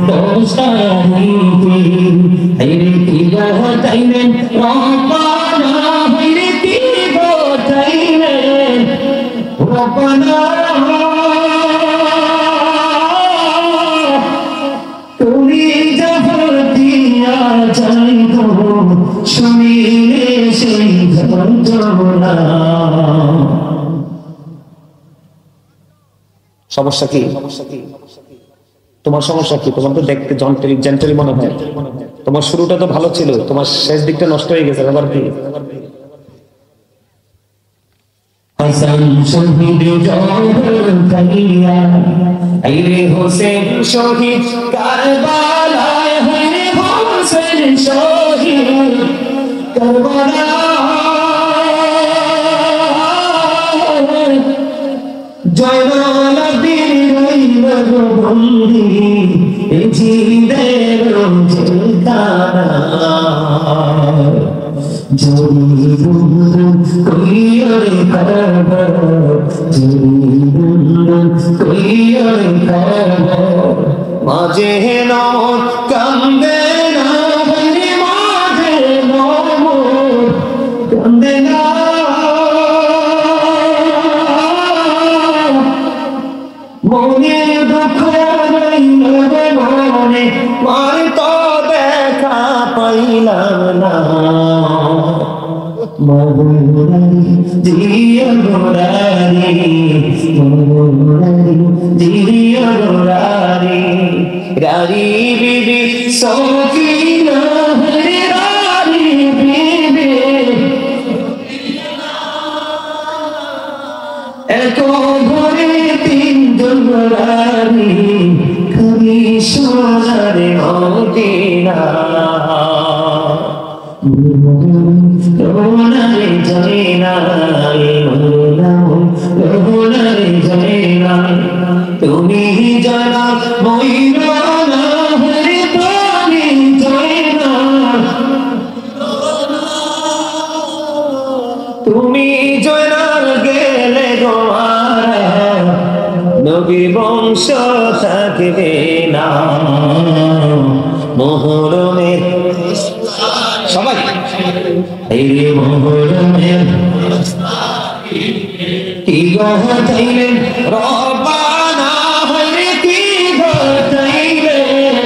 দোস্তারিতে হাইরে কি ঘটাইলেন রব্বানা হাইরে কি ঘটাইলেন রব্বানা তুমি যখন দিয়া যাইত শুনিলে সেই যন্ত্রণা। সমস্যা কি? তোমার সমস্যা কি? তোমার তো দেখতে জেন্টলি মনে হয়, তোমার শুরুটা তো ভালো ছিল, তোমার শেষ দিকটা নষ্ট হয়ে গেছে। আবার কি? হাসান শহীদ জহর কালিয়া আইরে হোসেন শহীদ কারবালায় হায়রে হোসেন শহীদ কারবালায় জয়নাল আবির রইল বন্দি এই জিদের জেলখানা জরি বুন্দুন কইরে করব জরি বুন্দুন কইরে করব মাঝে নন কান্দে না বলি মাঝে নন কান্দে না মনে দুঃখ রইল মনে মার তো দেখা পাইলাম না মহুরারি জিয়া গোরারি মহুরারি জিয়া গোরারি রারি বিবি সকিনা হরে রারি বিবি এক ঘরে তিনজন রারি কবি সোনার মদিনা রোনারে জয়নাল রোনারে জয়নাল তুমি জয়নাল ময়ূরানা হরে তুমি জয়নাল তুমি জয়নাল গেলে গোয়ারা নবী বংশ থাকবে না মোহরমে সবাই এই মোহরমে কি ঘটাইলেন রব্বানা হরে কি ঘটাইলেন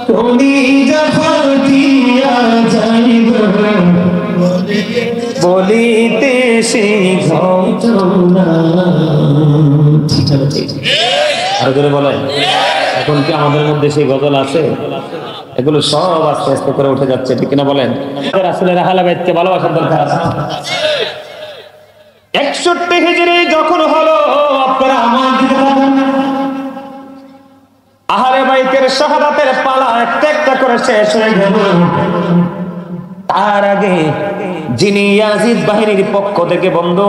তুমি যখন দিয়া যাইব বলিতে সেই ঘটনা। আরো করে বলেন, এখন কি আমাদের মধ্যে সেই গজল আছে? এগুলো সব আস্তে আস্তে করে উঠে যাচ্ছে, ঠিক কিনা বলেন? আসলে আহলে বাইতকে ভালোবাসার দরকার আছে। 61 হিজরি যখন হলো, আপনারা আমার দিকে তাকান, আহলে বাইতের শাহাদাতের পালা একটা একটা করে শেষ হয়ে গেল। তার আগে যিনি ইয়াজিদ বাহিনীর পক্ষ থেকে বন্ধু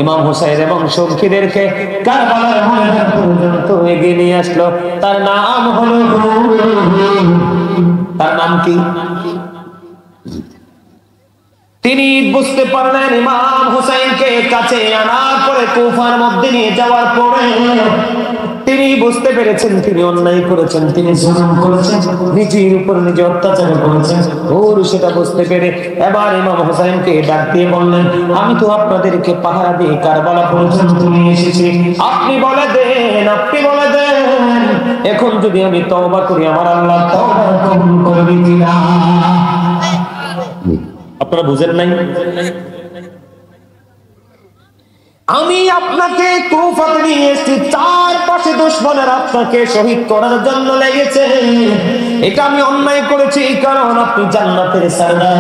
ইমাম হুসাইন এবং সঙ্গীদেরকে কারবালার ময়দান পর্যন্ত এগিয়ে নিয়ে আসলো, তার নাম হলো, তার নাম কি? তিনি বুঝতে পারলেন ইমাম হুসাইনকে কাছে আনার পরে কুফার মধ্যে নিয়ে যাওয়ার পরে তিনি বুঝতে পেরেছেন তিনি অন্যায় করেছেন, তিনি জুলুম করেছেন, নিজের উপর নিজে অত্যাচার করেছেন। ওর সেটা বুঝতে পেরে এবার ইমাম হুসাইনকে ডাক দিয়ে বললেন, আমি তো আপনাদেরকে পাহারা দিয়ে কারবালা পর্যন্ত নিয়ে এসেছি, আপনি বলে দেন, আপনি বলে দেন এখন যদি আমি তওবা করি আমার আল্লাহ তওবা কবুল করবে কিনা? আপনারা বুঝেন নাই? আমি আপনাকে কুফাতে নিয়ে এসেছি, চারপাশে দুশমনের আপনাকে শহীদ করার জন্য লেগেছে। এটা আমি অন্যায় করেছি কারণ আপনি জান্নাতের সরদার,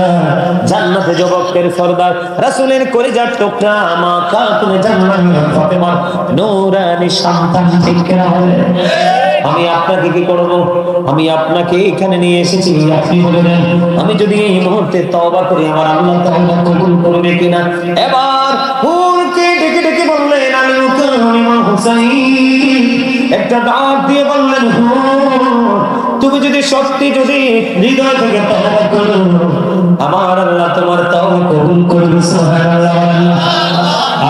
জান্নাতে যুবকের সরদার, রাসূলের কলিজার টুকরা মা খাতুনে জান্নাত ফাতেমার নূরানী সন্তান, ঠিক না? আমি আপনাকে কি করব? আমি আপনাকে এখানে নিয়ে এসেছি, আপনি বলে দেন আমি যদি এই মুহূর্তে তওবা করি আমার আল্লাহ তওবা কবুল করবে কিনা? এবার হুরকে ডেকে ডেকে বললেন, আমি ইমাম হুসাইন একটা ডাক দিয়ে বললেন, তুমি যদি সত্যি যদি হৃদয় থেকে তওবা করো আমার আল্লাহ তোমার তওবা কবুল করবে। সুবহানাল্লাহ,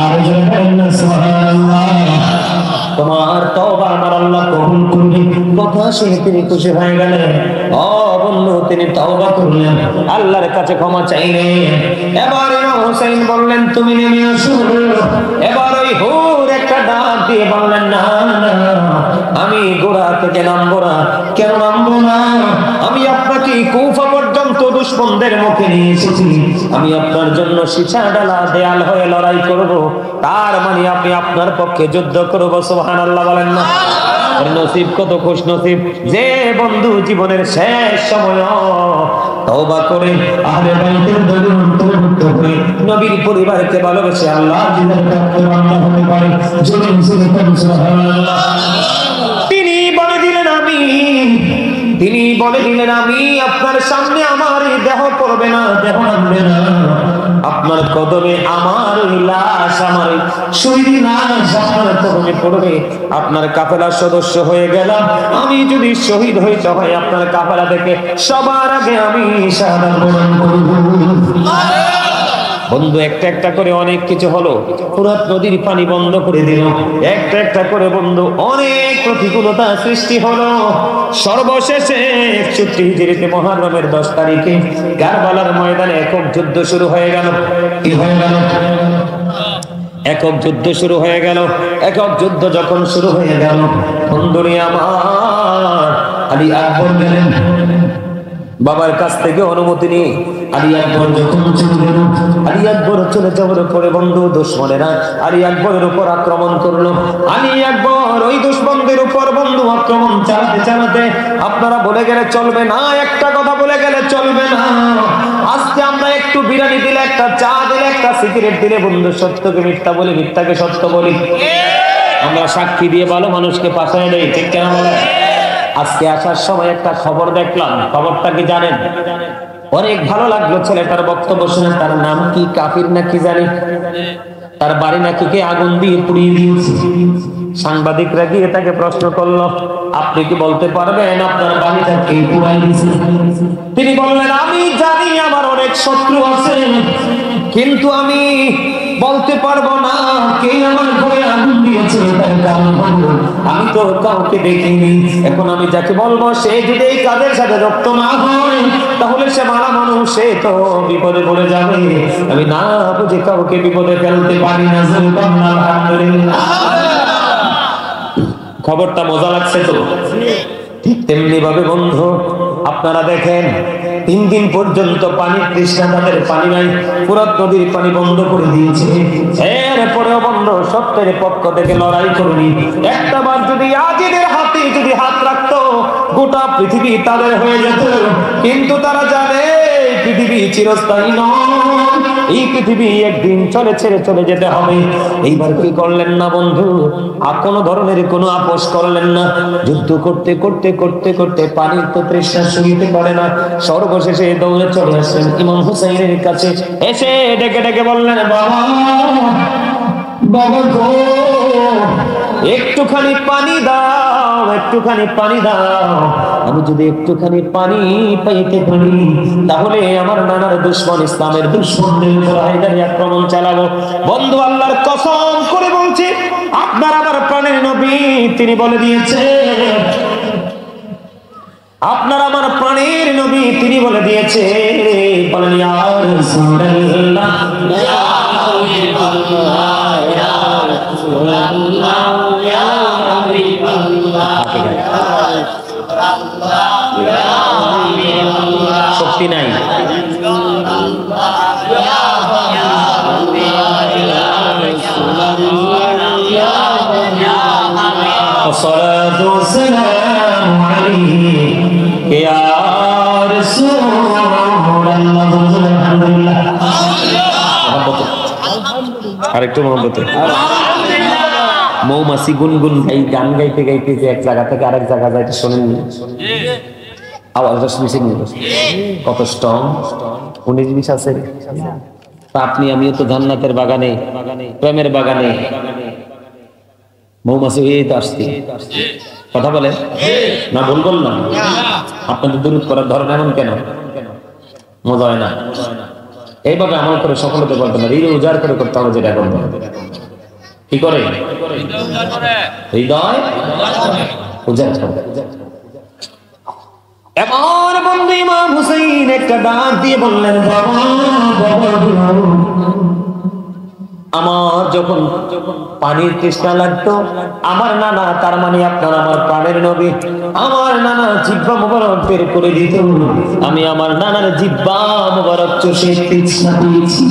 আর জোরে বলেন সুবহানাল্লাহ। তোমার তওবা আমার আল্লাহ কবুল করবে। কথা শুনে তিনি খুশি হয়ে গেলেন। ও বন্ধু, তিনি তওবা করলেন, আল্লাহর কাছে ক্ষমা চাইলেন। এবার ইমাম হোসেন বললেন তুমি নেমে আসো। এবার ওই হুর একটা ডাক দিয়ে বললেন না না, আমি গোড়া থেকে নামবো না। কেন নামবো না? আমি আপনাকে কুফা পর্যন্ত দুশমনদের মুখে নিয়ে এসেছি। আমি আপনার জন্য সীসা ডালা দেয়াল হয়ে লড়াই করব। তার মানে আপনি আপনার পক্ষে যুদ্ধ করবো। সুবহানাল্লাহ বলেন না? নসিব কত খুশ নসিব যে বন্ধু জীবনের শেষ সময় তওবা করে আহলে বাইতের দলের অন্তর্ভুক্ত হয়ে নবীর পরিবারকে ভালোবেসে আল্লাহ দিনের প্রাপ্ত বান্দা হতে পারে। সুবহানাল্লাহ। তিনি বলে দিলেন আমি আপনার সামনে আমার এই দেহ পড়বে না, দেহ নামবে না। আপনার কদমে আমার লাশ, আমার শহীদ লাশ আপনার কদমে পড়বে। আপনার কাফেলার সদস্য হয়ে গেলাম। আমি যদি শহীদ হইতে হয় আপনার কাফেলা থেকে সবার আগে আমি শাহাদাত বরণ করব। বন্ধু, একটা একটা করে অনেক কিছু হলো। ফুরাত নদীর পানি বন্ধ করে দিল। একটা একটা করে বন্ধু অনেক প্রতিকূলতা সৃষ্টি হলো। সর্বশেষে 61 হিজরিতে মুহররমের 10 তারিখে কারবালার ময়দানে একক যুদ্ধ শুরু হয়ে গেল। কি হয়ে গেল? একক যুদ্ধ শুরু হয়ে গেল। একক যুদ্ধ যখন শুরু হয়ে গেল, বন্ধুরে আমার আলী আকবর গেলেন বাবার কাছ থেকে অনুমতি নিয়ে। আলী আকবর যখন চলে গেল, আলী আকবর চলে যাওয়ার পরে বন্ধু দুশমনেরা আলী আকবরের উপর আক্রমণ করলো। আলী আকবর ওই দুশমনদের উপর বন্ধু আক্রমণ চালাতে চালাতে, আপনারা বলে গেলে চলবে না, একটা কথা বলে গেলে চলবে না, আজকে আমরা একটু বিরিয়ানি দিলে, একটা চা দিলে, একটা সিগারেট দিলে বন্ধু সত্যকে মিথ্যা বলি, মিথ্যাকে সত্য বলি। আমরা সাক্ষী দিয়ে ভালো মানুষকে পাঠায় দেই, ঠিক কেন বলে? আজকে আসার সময় একটা খবর দেখলাম। খবরটা কি জানেন? অনেক ভালো লাগলো ছেলেটার বক্তব্য শুনে। তার নাম কি কাফির নাকি জানি, তার বাড়ি নাকি কে আগুন দিয়ে পুড়িয়ে দিয়েছে। সাংবাদিকরা গিয়ে তাকে প্রশ্ন করলো, আপনি কি বলতে পারবেন আপনার বাড়িটা কে পুড়াই দিয়েছে? তিনি বললেন, আমি জানি আমার অনেক শত্রু আছে, কিন্তু আমি বলতে পারবো না কে আমার ঘরে আগুন দিয়েছে। আমি তো কাউকে দেখিনি। এখন আমি যাকে বলবো সে যদি এই কাজের সাথে যুক্ত না হয় তাহলে সে মারা মানুষ, সে তো বিপদে পড়ে যাবে। আমি না বুঝে কাউকে বিপদে ফেলতে পারি না। আলহামদুলিল্লাহ। খবরটা মজা লাগছে তো? ঠিক তেমনি ভাবে বন্ধু আপনারা দেখেন, 3 দিন পর্যন্ত পানির তৃষ্ণা, তাদের পানি নাই। ফুরাত নদীর পানি বন্ধ করে দিয়েছে। এরপরেও বন্ধ সত্যের পক্ষ থেকে লড়াই করেনি। একটা বার যদি আজিদের হাতে যদি হাত রাখতো গোটা পৃথিবী তাদের হয়ে যেত। কিন্তু তারা জানে পৃথিবী চিরস্থায়ী নয়, এই পৃথিবী একদিন ছেড়ে চলে যেতে হবে। এইবার কি করলেন না বন্ধু? আর কোন ধরনের কোনো আপোষ করলেন না। যুদ্ধ করতে করতে করতে করতে পানির তো তৃষ্ণা সইতে পারে না। সর্বশেষে দৌড়ে চলে আসলেন ইমাম হুসাইনের কাছে। এসে ডেকে ডেকে বললেন, বাবা বাবা গো, একটুখানি পানি দাও, একটুখানি পানি দাও। আমি যদি একটুখানি পানি পাইতে পারি তাহলে আমার নানার দুশমন, ইসলামের দুশমনদের উপর হায়দারি আক্রমণ চালাবো। বন্ধু, আল্লাহর কসম করে বলছি, আপনার আমার প্রাণের নবী তিনি বলে দিয়েছে, আপনার আমার প্রাণের নবী তিনি বলে দিয়েছে, বলেন ইয়া রাসূলুল্লাহ, ইয়া হাবিবাল্লাহ, ইয়া রাসূলুল্লাহ, ইয়া হাবিবাল্লাহ, ইয়া হাবিবাল্লাহ। শক্তি নাই। الصلاة والسلام عليك يا رسول الله। الحمدلله। আরেকটু মহব্বতে মৌমাছি গুনগুন গান গাইতে গাইতে যে এক জায়গা থেকে আরেক জায়গা যাইতে শোনেননি? আওয়াজটা শুনেছেন? কত স্ট্রং 19-20 আছে। আপনি আমিও তো জান্নাতের বাগানে, প্রেমের বাগানে মৌমাছি হয়েই তো আসছি। কথা বলে না? ভুল বললাম? আপনাদের দুরূদ করার ধরন এমন কেন? মজা হয় না? এইভাবে আমল করে সফলতা বলতে না, এই উজাড় করে করতে হবে যেটা এখন। কি করে? হৃদয় উজাড় করে। এবার বন্ধু ইমাম হুসাইন একটা ডাক দিয়ে বললেন, বাবা আমার যখন পানির তৃষ্ণা লাগতো, আমার নানা, তার মানে আপনার আমার প্রাণের নবী, আমার নানা জিহ্বা মুবারক বের করে দিত, আমি আমার নানার জিহ্বা মুবারক চষে তৃষ্ণা পেয়েছি।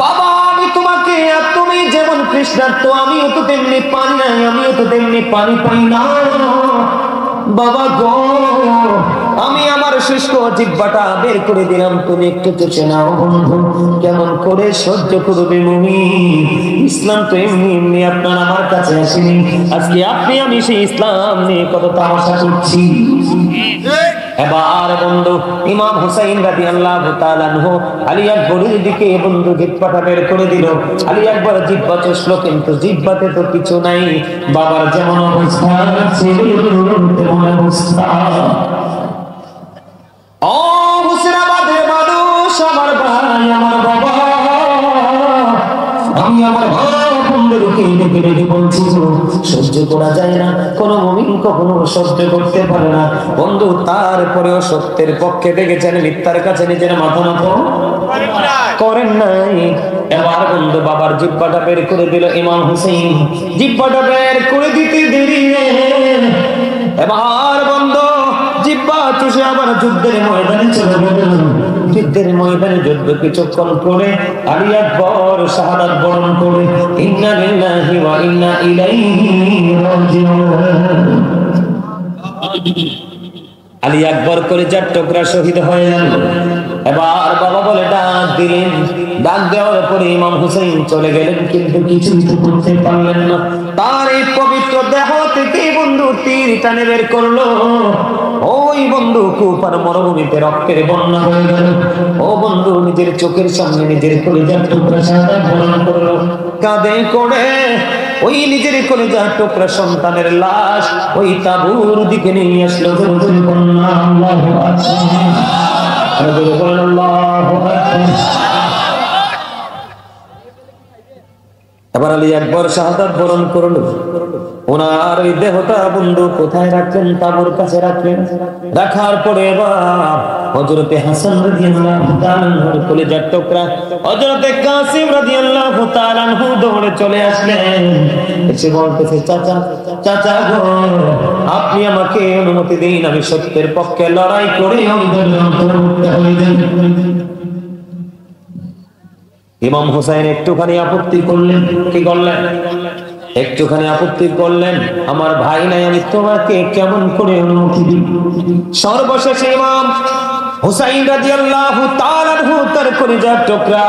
বাবা আমি তোমাকে, তুমি যেমন তৃষ্ণার্ত আমিও তো তেমনি পানি নাই, আমিও তো তেমনি পানি পাই না। বাবা গো, আমি আমার শুষ্ক জিহ্বাটা বের করে দিলাম, তুমি একটু চষে নাও বন্ধু। কেমন করে সহ্য করবে মুমিন? ইসলাম তো এমনি এমনি আপনার আমার কাছে আসেনি, আজকে আপনি আমি সেই ইসলাম নিয়ে কত তামাশা করছি। এবার বন্ধু ইমাম হুসাইন রাদিয়াল্লাহু তাআলা আনহু আলী আকবরের দিকে বন্ধু জিহ্বাটা বের করে দিল। আলী আকবর জিহ্বা চষলো, কিন্তু জিহ্বাতে তো কিছু নাই। বাবার যেমন অবস্থা ছিল তেমন অবস্থা। ও হুসেনাবাদের মানুষ, আমার ভাই, আমার বাবা, আমি আমার বন্ধুকে ডেকে ডেকে বলছি, সহ্য করা যায় না, কোন মুমিন কখনো সহ্য করতে পারে না। বন্ধু তারপরেও সত্যের পক্ষে দেখেছেন, মিথ্যার কাছে নিজের মাথা নত করেন নাই। এবার বন্ধু বাবার জিহ্বাটা বের করে দিল ইমাম হুসাইন। জিহ্বাটা বের করে দিতে দেরি, এবার বন্ধু জিহ্বা চষে আবার যুদ্ধের ময়দানে চলে গেল। যুদ্ধের ময়দানে যুদ্ধ কিছুক্ষণ করে আলী আকবর শাহাদাত বরণ করে ইন্না লিল্লাহি ওয়া ইন্না ইলাইহি রাজিউন। আলী আকবর করে 4 টুকরা শহীদ হয়ে গেল। এবার বাবা বলে ডাক দিলেন, ডাক দেওয়ার পরে ইমাম হুসাইন চলে গেলেন, কিন্তু কিছুই তো করতে পারলেন না। তার এই পবিত্র দেহ থেকে বন্ধু তীর টানে বের করলো। ওই বন্ধু কুফার মরুভূমিতে রক্তের বন্যা হয়ে গেল। ও বন্ধু নিজের চোখের সামনে নিজের কলিজার টুকরা শাহাদাত বরণ করলো। কাঁধে করে ওই নিজের কলিজার টুকরা সন্তানের লাশ ওই তাঁবুর দিকে নিয়ে আসলো। আল্লাহু আকবার, আল্লাহু আকবার। এবার আলী আকবর শাহাদাত বরণ করলো। ওনার ওই দেহটা বন্ধু কোথায় রাখলেন? তাঁবুর কাছে রাখলেন। রাখার পরে এবার হযরতে হাসান রাদিয়াল্লাহু তাআলা আনহুর কলিজার টুকরা হযরতে কাসিম রাদিয়াল্লাহু তাআলা আনহু দৌড়ে চলে আসলেন। এসে বলতেছে, চাচা, চাচা গো, আপনি আমাকে অনুমতি দিন, আমি সত্যের পক্ষে লড়াই করে অন্তর্ভুক্ত হয়ে যাই। ইমাম হুসাইন একটুখানি আপত্তি করলেন। কি করলেন? একটুখানি আপত্তি করলেন, আমার ভাই নাই, আমি তোমাকে কেমন করে অনুমতি দিই? সর্বশেষে ইমাম হুসাইন রাদিয়াল্লাহু তাআলা আনহু তার কলিজার টুকরা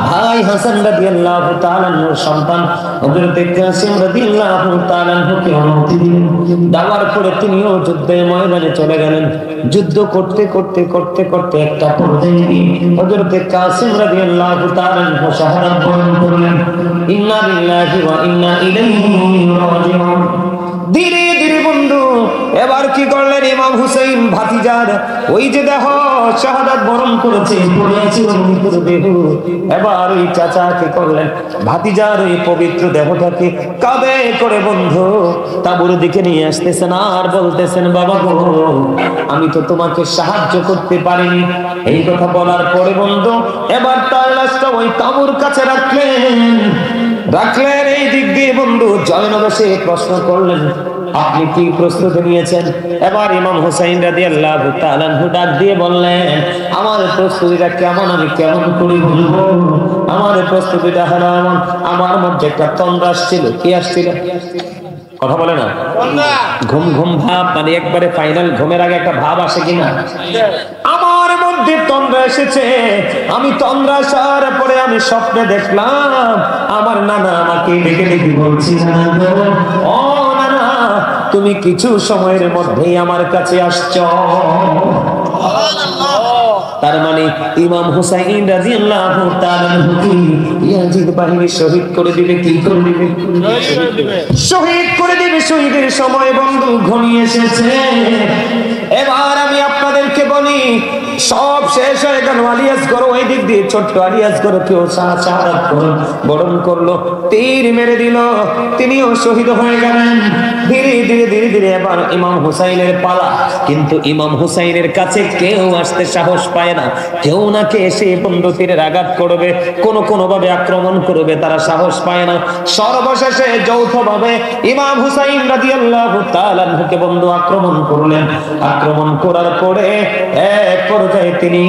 ভাই হাসান রাদিয়াল্লাহু তাআলা আনহুর সন্তান হযরতে কাসিম রাদিয়াল্লাহু তাআলা আনহুকে অনুমতি দিলেন। দেওয়ার পরে তিনিও যুদ্ধের ময়দানে চলে গেলেন। যুদ্ধ করতে করতে করতে করতে একটা পর্যায়ে হযরতে কাসিম রাদিয়াল্লাহু তাআলা আনহু শাহাদাত বরণ করলেন। ইন্না লিল্লাহি ওয়া ইন্না ইলাইহি রাজিউন। ধীরে ধীরে বন্ধু এবার কি করলেন ইমাম হুসাইন ভাতিজার ওই যে দেহ শাহাদাত বরণ করেছে পড়ে আছে পবিত্র দেহ, এবার ওই চাচা কি করলেন ভাতিজার ওই পবিত্র দেহটাকে কাঁধে করে বন্ধু তাঁবুর দিকে নিয়ে আসতেছেন আর বলতেছেন, বাবা গো, আমি তো তোমাকে সাহায্য করতে পারিনি। এই কথা বলার পরে বন্ধু এবার তার লাশটা ওই তাঁবুর কাছে রাখলেন। এই দিক দিয়ে বন্ধু জয়নব এসে প্রশ্ন করলেন, আপনি কি প্রস্তুতি নিয়েছেন? এবার ইমাম হুসাইন রাদিয়াল্লাহু তাআলা আনহু ডাক দিয়ে বললেন, আমার প্রস্তুতিটা কেমন আমি কেমন করে বলবো? আমার প্রস্তুতিটা হলো এমন, আমার মধ্যে একটা তন্দ্রা আসছিল। কি আসছিল? কথা বলে না, ঘুম ঘুম ভাব, মানে একবারে ফাইনাল ঘুমের আগে একটা ভাব আসে কিনা? আমার মধ্যে তন্দ্রা এসেছে। আমি তন্দ্রা আসার পরে আমি স্বপ্নে দেখলাম আমার নানা আমাকে ডেকে ডেকে বলছি, ও নানা, তুমি কিছু সময়ের মধ্যেই আমার কাছে আসছো। তার মানে ইমাম হুসাইন রাদিয়াল্লাহু তাআলা আনহু ইয়াজিদ বাহিনী শহীদ করে দিবে। কি করে দিবে? শহীদ করে দিবে। শহীদের সময় বন্ধু ঘনিয়ে এসেছে। এবার আমি আপনাদেরকে বলি, সব শেষ হয়ে গেল। আলিয়াস করো ওই দিক দিয়ে ছোট্ট আলিয়াস করো কেউ শাহাদাত বরণ করলো, তীর মেরে দিল, তিনিও শহীদ হয়ে গেলেন। ধীরে ধীরে ধীরে ধীরে এবার ইমাম হুসাইনের পালা। কিন্তু ইমাম হুসাইনের কাছে কেউ আসতে সাহস পায় না। কেউ নাকি এসে বন্ধু তীরের আঘাত করবে, কোন ভাবে আক্রমণ করবে, তারা সাহস পায় না। সর্বশেষে যৌথভাবে ইমাম হুসাইন রাদিয়াল্লাহু তাআলা আনহুকে বন্ধু আক্রমণ করলেন। আক্রমণ করার পরে এক পর্যায়ে তিনি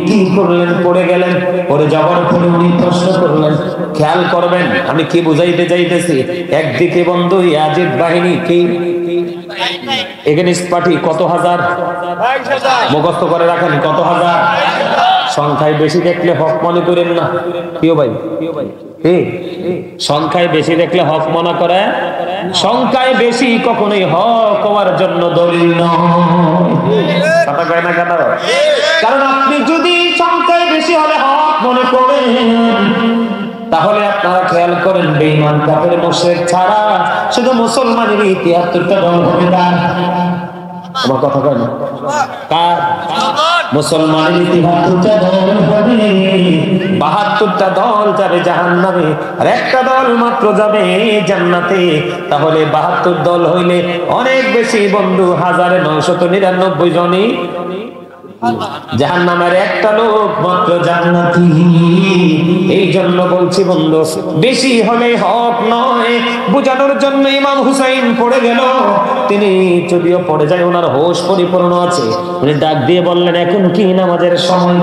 কি করলেন, পড়ে গেলেন। পড়ে যাওয়ার পরে উনি প্রশ্ন করলেন, খেয়াল করবেন আমি কি বুঝাইতে চাইতেছি। একদিকে বন্ধু ইয়াজিদ বাহিনী কি এগেনিস্ট পার্টি কত হাজার, মুখস্থ করে রাখেন কত হাজার। সংখ্যায় বেশি দেখলে হক মনে করেন না প্রিয় ভাই, সংখ্যায় বেশি দেখলে হক মনে করে। সংখ্যায় বেশি কখনোই হক হওয়ার জন্য দলিল নয়। কথা কয় না কেন? কারণ আপনি যদি সংখ্যায় বেশি হলে হক মনে করেন, তাহলে আপনারা খেয়াল করেন বেঈমান কাফের মুশরিক ছাড়া শুধু মুসলমানের ৭৩টা দল হবে। আমার কথা কয় না? কার? মুসলমানের ৭৩টা দল হবে, ৭২টা দল যাবে জাহান্নামে, আর একটা দল মাত্র যাবে জান্নাতে। তাহলে ৭২ দল হইলে অনেক বেশি বন্ধু, ১৯৯৯ জনই জাহান্নামের, একটা লোক মাত্র জান্নাতি। এই জন্য বলছি বন্ধু, বেশি হলে হক নয়। বুঝানোর জন্য ইমাম হুসাইন পড়ে গেল। তিনি যদিও পড়ে যায়, ওনার হোশ পরিপূর্ণ আছে। উনি ডাক দিয়ে বললেন, এখন কি নামাজের সময়?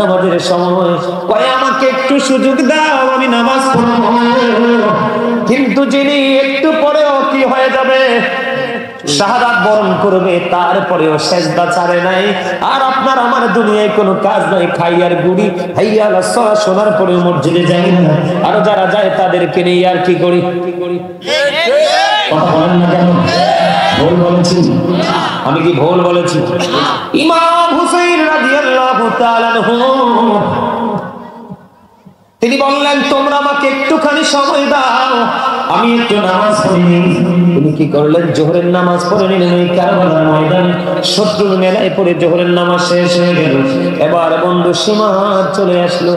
নামাজের সময় কয় আমাকে একটু সুযোগ দাও, আমি নামাজ পড়ব। কিন্তু যিনি একটু পরেও কি হয়ে যাবে, শাহাদাত বরণ করবে, তারপরেও সেজদা ছাড়ে নাই। আর আপনার আমার দুনিয়ায় কোনো কাজ নাই, খাইয়ার গুড়ি হাইয়া আলাস সালাহ শোনার পরে মসজিদে যাই না। আর যারা যায় তাদেরকে নিয়ে আর কি করি? কথা বলেন না কেন? ভুল বলেছি? আমি কি ভুল বলেছি? ইমাম হুসাইন রাদিয়াল্লাহু তাআলা আনহু তিনি বললেন, তোমরা আমাকে একটুখানি সময় দাও, আমি একটু নামাজ পড়ি। তিনি কি করলেন? জোহরের নামাজ পড়ে নিলেন ওই কারবালার ময়দানে। শত্রুর মেলায় পড়ে জোহরের নামাজ শেষ হয়ে গেল। এবার বন্ধু সীমাত চলে আসলো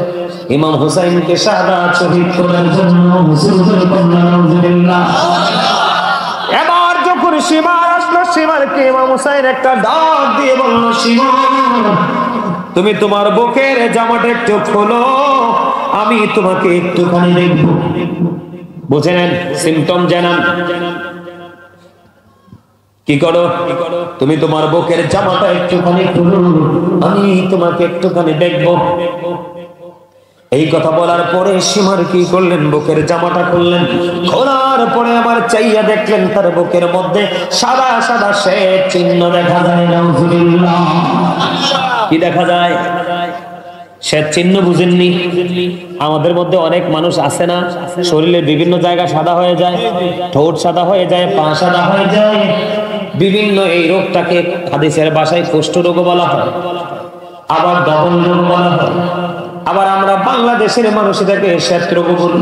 ইমাম হুসাইনকে শাহাদাত শহীদ করার জন্য। এবার যখন সীমার আসলো, সীমারকে ইমাম হুসাইন একটা ডাক দিয়ে বলল, সীমা তুমি তোমার বুকের জামাটা একটু খোলো, আমি তোমাকে একটুখানি দেখবো। বুঝে নেন, সিমটম জানান। কি করো? তুমি তোমার বুকের জামাটা একটুখানি খুলো, আমি তোমাকে একটুখানি দেখবো। এই কথা বলার পরে সীমার কি করলেন? বুকের জামাটা খুললেন। খোলার পরে আবার চাইয়া দেখলেন তার বুকের মধ্যে সাদা সাদা শ্বেত চিহ্ন দেখা যায়। নাউজুবিল্লাহ। কি দেখা যায়? শ্বেত চিহ্ন। বুঝেননি? আমাদের মধ্যে অনেক মানুষ আছে না, শরীরের বিভিন্ন জায়গা সাদা হয়ে যায়, ঠোঁট সাদা হয়ে যায়, পা সাদা হয়ে যায়, বিভিন্ন এই রোগটাকে হাদিসের ভাষায় কুষ্ঠ রোগ বলা হয়, আবার দহন রোগ বলা হয়, আবার আমরা বাংলাদেশের মানুষ এটাকে শ্বেত রোগ বলি।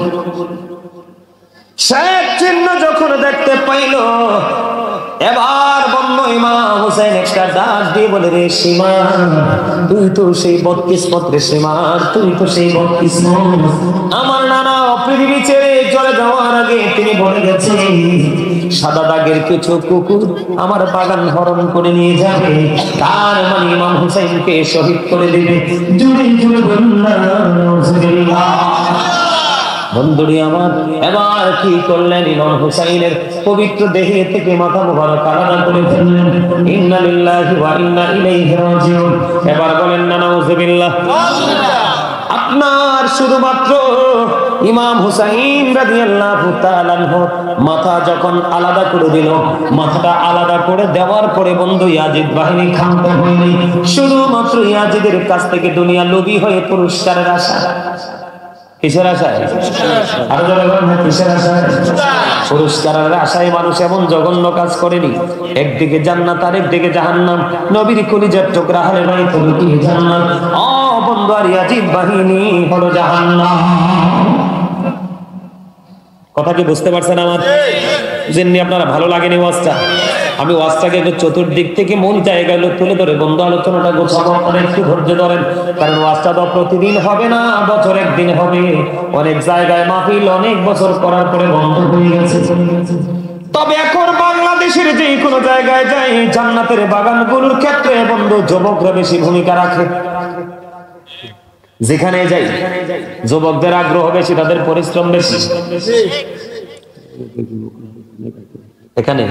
শ্বেত চিহ্ন যখন দেখতে পাইল, এবার বন্ধ ইমাম হুসাইন একটা ডাক দিয়ে বলে, রে সীমা, তুই তো সেই বদকিসমত রে সীমা, তুই তো সেই বদকিসমত। আমার নানা পৃথিবী ছেড়ে চলে যাওয়ার আগে তিনি বলে গেছে, সাদা দাগের কিছু কুকুর আমার বাগান হরণ করে নিয়ে যাবে, তার মানে ইমাম হুসাইনকে শহীদ করে দিবে। জুড়ে জুড়ে বললাম বন্ধুরি আমার। এবার কি করলেন? ইমাম হুসাইনের পবিত্র দেহে থেকে মাথা মুবারক আলাদা করে ফেললেন। ইন্না লিল্লাহি ওয়া ইন্না ইলাইহি রাজিউন। এবার বলেন না নাউযুবিল্লাহ। আপনার শুধুমাত্র ইমাম হুসাইন রাদিয়াল্লাহু তাআলা আনহু মাথা যখন আলাদা করে দিল, মাথাটা আলাদা করে দেওয়ার পরে বন্ধু ইয়াজিদ বাহিনী ক্ষান্ত হয়নি। শুধুমাত্র ইয়াজিদের কাছ থেকে দুনিয়া লোভী হয়ে পুরস্কারের আশা। কিসের আশায়? আরো যারা বলেন না কিসের আশায়? পুরস্কারের আশায় মানুষ এমন জঘন্য কাজ করেনি। একদিকে জান্নাত আর একদিকে জাহান্নাম। নবীর কলিজার টুকরা হারে ভাই হলো কি জান্নাত, ও বন্ধু আর ইয়াজিদ বাহিনী হলো জাহান্নাম। কথা কি বুঝতে পারছেন আমার? যেমনি আপনারা ভালো লাগেনি ওয়াজটা? আমি ওয়াজটাকে একটু চতুর্দিক থেকে মূল জায়গায় তুলে ধরে বন্ধু আলোচনাটা গোছাবো, আপনারা একটু ধৈর্য ধরেন, কারণ ওয়াজটা তো প্রতিদিন হবে না, বছর একদিন হবে। অনেক জায়গায় মাহফিল অনেক বছর করার পরে বন্ধ হয়ে গেছে। তবে এখন বাংলাদেশের যে কোনো জায়গায় যাই, জান্নাতের বাগানগুলোর ক্ষেত্রে বন্ধু যুবকরা বেশি ভূমিকা রাখে। যেখানে যাই যুবকদের আগ্রহ বেশি, তাদের পরিশ্রম বেশি। এখানে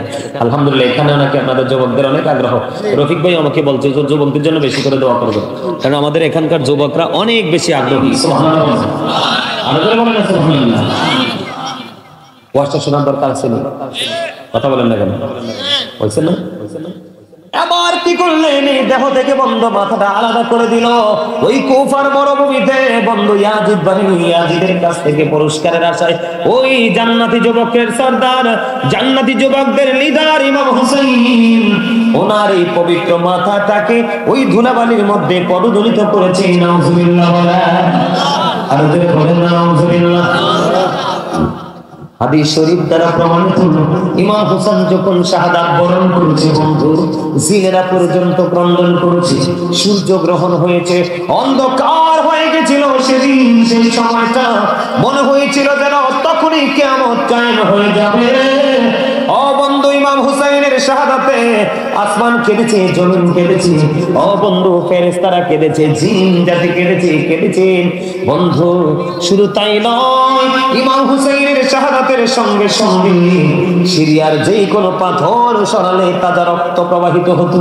আলহামদুলিল্লাহ, এখানেও নাকি আপনাদের যুবকদের অনেক আগ্রহ। রফিক ভাই আমাকে বলছে যে যুবকদের জন্য বেশি করে দোয়া করবে, কারণ আমাদের এখানকার যুবকরা অনেক বেশি আগ্রহী। ওয়াজটা শোনার দরকার আছে না? কথা বলেন না কেন? বলছে না? আবার কি করলেন? দেহ থেকে বন্ধ মাথাটা আলাদা করে দিল। ওই কুফার মরুভূমিতে বন্ধু ইয়াজিদ বাহিনী, ইয়াজিদের কাছ থেকে পুরস্কারের আশায় ওই জান্নাতি যুবকের সর্দার, জান্নাতি যুবকদের লিডার ইমাম হুসাইন, ওনার এই পবিত্র মাথাটাকে ওই ধুলাবালির মধ্যে পদদলিত করেছে। নাউজুবিল্লাহ বলা, আর ওদের বলেন না নাউজুবিল্লাহ। হাদিস শরীফ দ্বারা প্রমাণিত, ইমাম হোসেন যখন শাহাদাত বরণ করেছে বন্ধু, জিনেরা পর্যন্ত ক্রন্দন করেছে। সূর্য গ্রহণ হয়েছে, অন্ধকার হয়ে গেছিল সেদিন। সেই সময়টা মনে হয়েছিল যেন তখনই কিয়ামত কায়েম হয়ে যাবে। ও বন্ধু, ইমাম হুসাইনের শাহাদাতে আসমান কেঁদেছে, জমিন কেঁদেছে। ও বন্ধু, ফেরেশতারা কেঁদেছে, জিন জাতি কেঁদেছে বন্ধু। শুধু তাই নয়, ইমাম হুসাইনের শাহাদাতের সঙ্গে সঙ্গে সিরিয়ার যে কোনো পাথর সরালে তাজা রক্ত প্রবাহিত হতো।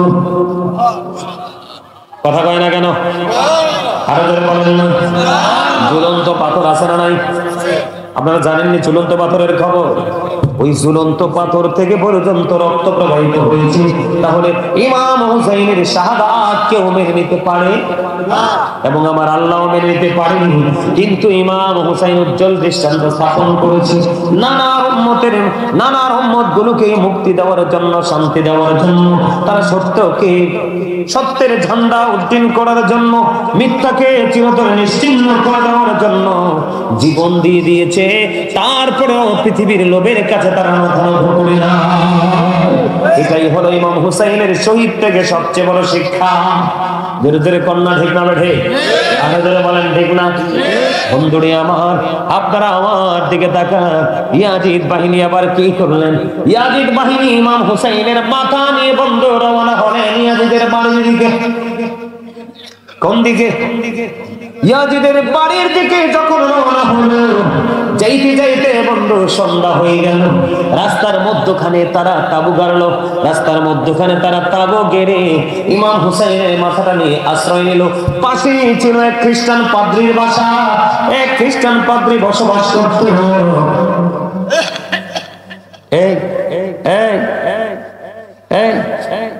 কথা কয় না কেন? আরো জোরে বলেন না। ঝুলন্ত পাথর আছে না নাই? আপনারা জানেননি ঝুলন্ত পাথরের খবর? ওই ঝুলন্ত পাথর থেকে পর্যন্ত রক্ত প্রবাহিত হয়েছে। তাহলে ইমাম হুসাইনের শাহাদাত কেউ মেনে নিতে পারে এবং আমার আল্লাহ মেনে নিতে পারেনি। কিন্তু ইমাম হুসাইন উজ্জ্বল দৃষ্টান্ত স্থাপন করেছে। নানা উম্মত গুলোকে মুক্তি দেওয়ার জন্য, শান্তি দেওয়ার জন্য, তারা সত্যের ঝান্ডা উড্ডীন করার জন্য, মিথ্যাকে চিরতরে নিশ্চিহ্ন করে দেওয়ার জন্য জীবন দিয়ে দিয়েছে। তারপরেও পৃথিবীর লোভের কাছে তারা মাথা নত করে না। এটাই হলো ইমাম হুসাইনের শহীদ থেকে সবচেয়ে বড় শিক্ষা। ধীরে ধীরে কন্যা ঠিক না বেঠে? আরো ধরে বলেন ঠিক না? বন্ধুরে আমার, আপনারা আমার দিকে তাকান। ইয়াজিদ বাহিনী আবার কি করলেন? ইয়াজিদ বাহিনী ইমাম হুসাইনের মাথা নিয়ে বন্ধু রওনা হলেন ইয়াজিদের বাড়ির দিকে। কোন দিকে? ইয়াজিদের বাড়ির দিকে যখন রওনা হলো, যাইতে যাইতে বন্ধু সন্ধ্যা হয়ে গেল। রাস্তার মধ্যখানে তারা তাবু গাড়লো, রাস্তার মধ্যখানে তারা তাবু গেড়ে ইমাম হুসাইনের মাথাটা নিয়ে আশ্রয় নিল। পাশে ছিল এক খ্রিস্টান পাদ্রীর বাসা। এক খ্রিস্টান পাদ্রী বসবাস করত।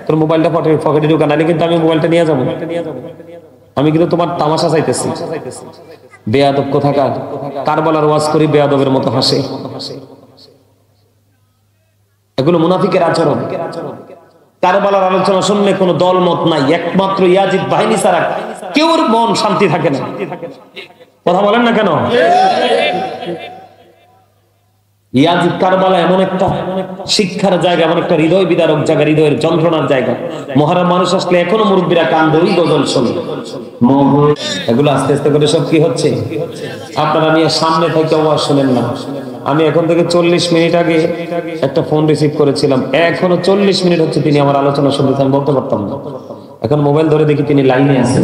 তোর মোবাইলটা পকেটে ঢুকা, নাহলে কিন্তু আমি মোবাইলটা নিয়ে যাবো। আমি কিন্তু তোমার তামাশা চাইতেছি। বেয়াদব কোথাকার, কারবালার ওয়াজ করি বেয়াদবের মতো হাসে। এগুলো মুনাফিকের আচরণ। কারবালার আলোচনা শুনলে কোনো দল মত নাই, একমাত্র ইয়াজিদ বাহিনী ছাড়া কেউর মন শান্তি থাকে না। কথা বলেন না কেন? ইয়াজিদ কারবালা এমন একটা শিক্ষার জায়গা, এমন একটা হৃদয় বিদারক জায়গা, হৃদয়ের যন্ত্রণার জায়গা। মহারাম মানুষ আসলে এখনো মুরব্বীরা কান্দে, ওই গজল শোনে। এগুলো আস্তে আস্তে করে সব কি হচ্ছে? আপনারা নিয়ে সামনে থেকে আওয়াজ শোনেন না। আমি এখন থেকে 40 মিনিট আগে একটা ফোন রিসিভ করেছিলাম, এখনো 40 মিনিট হচ্ছে তিনি আমার আলোচনা শুনতেছেন, বলতে পারতাম না। এখন মোবাইল ধরে দেখি তিনি লাইনে আছেন,